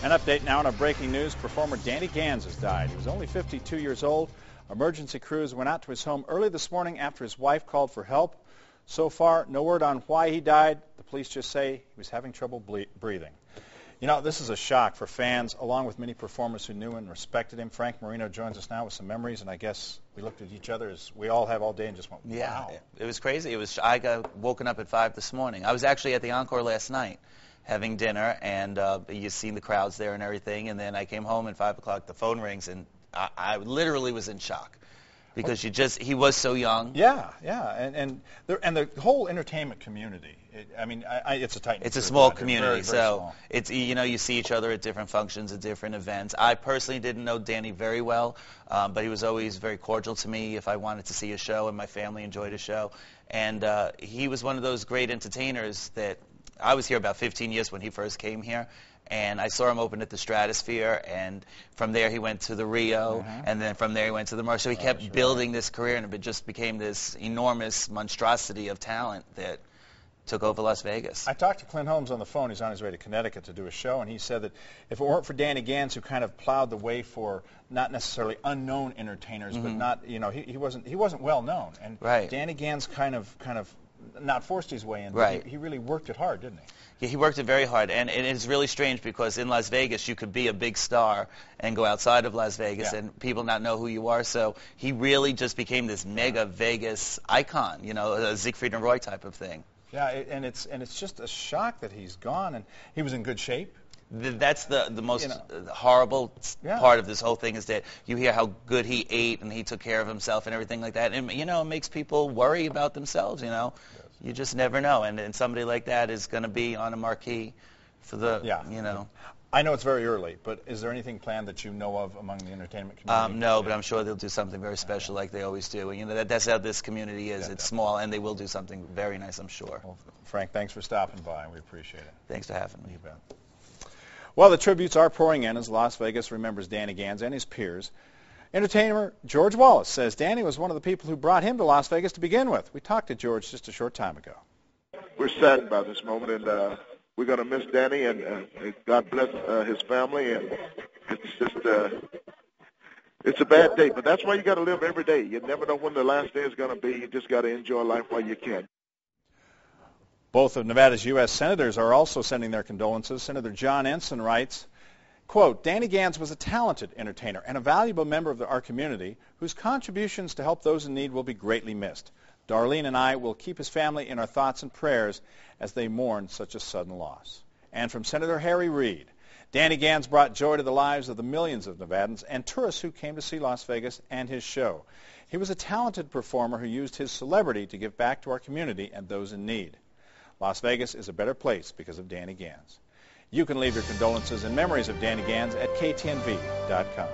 An update now on our breaking news. Performer Danny Gans has died. He was only 52 years old. Emergency crews went out to his home early this morning after his wife called for help. So far, no word on why he died. The police just say he was having trouble breathing. You know, this is a shock for fans, along with many performers who knew and respected him. Frank Marino joins us now with some memories, and I guess we looked at each other as we all have all day and just went, wow. Yeah, it was crazy. I got woken up at 5 this morning. I was actually at the Encore last night having dinner, and you seen the crowds there and everything, and then I came home at 5 o'clock, the phone rings, and I literally was in shock. Because he was so young. Yeah, and the whole entertainment community. It's a tight. It's a small community, very, very so small. It's you see each other at different functions, at different events. I personally didn't know Danny very well, but he was always very cordial to me if I wanted to see a show, and my family enjoyed a show. And he was one of those great entertainers that I was here about 15 years when he first came here. And I saw him open at the Stratosphere, and from there he went to the Rio, and then from there he went to the Mar. So he kept building this career, and it just became this enormous monstrosity of talent that took over Las Vegas. I talked to Clint Holmes on the phone. He's on his way to Connecticut to do a show, and he said that if it weren't for Danny Gans, who kind of plowed the way for not necessarily unknown entertainers, but not, he wasn't well known, and Danny Gans kind of not forced his way in, but he really worked it hard, didn't he? Yeah, he worked it very hard, and it's really strange because in Las Vegas you could be a big star and go outside of Las Vegas and people not know who you are. So he really just became this mega Vegas icon, a Siegfried and Roy type of thing. Yeah, and it's just a shock that he's gone, and he was in good shape. That's the most horrible part of this whole thing is that you hear how good he ate and he took care of himself and everything like that. And, it makes people worry about themselves, You just never know. And somebody like that is going to be on a marquee for the, I know it's very early, but is there anything planned that you know of among the entertainment community? No, but I'm sure they'll do something very special like they always do. That's how this community is. It's small, and they will do something very nice, I'm sure. Well, Frank, thanks for stopping by. We appreciate it. Thanks for having me. You bet. Well, the tributes are pouring in as Las Vegas remembers Danny Gans and his peers. Entertainer George Wallace says Danny was one of the people who brought him to Las Vegas to begin with. We talked to George just a short time ago. We're saddened by this moment, and we're going to miss Danny, and God bless his family. And it's just it's a bad day, but that's why you got to live every day. You never know when the last day is going to be. You just got to enjoy life while you can. Both of Nevada's U.S. senators are also sending their condolences. Senator John Ensign writes, quote, Danny Gans was a talented entertainer and a valuable member of our community whose contributions to help those in need will be greatly missed. Darlene and I will keep his family in our thoughts and prayers as they mourn such a sudden loss. And from Senator Harry Reid, Danny Gans brought joy to the lives of the millions of Nevadans and tourists who came to see Las Vegas and his show. He was a talented performer who used his celebrity to give back to our community and those in need. Las Vegas is a better place because of Danny Gans. You can leave your condolences and memories of Danny Gans at ktnv.com.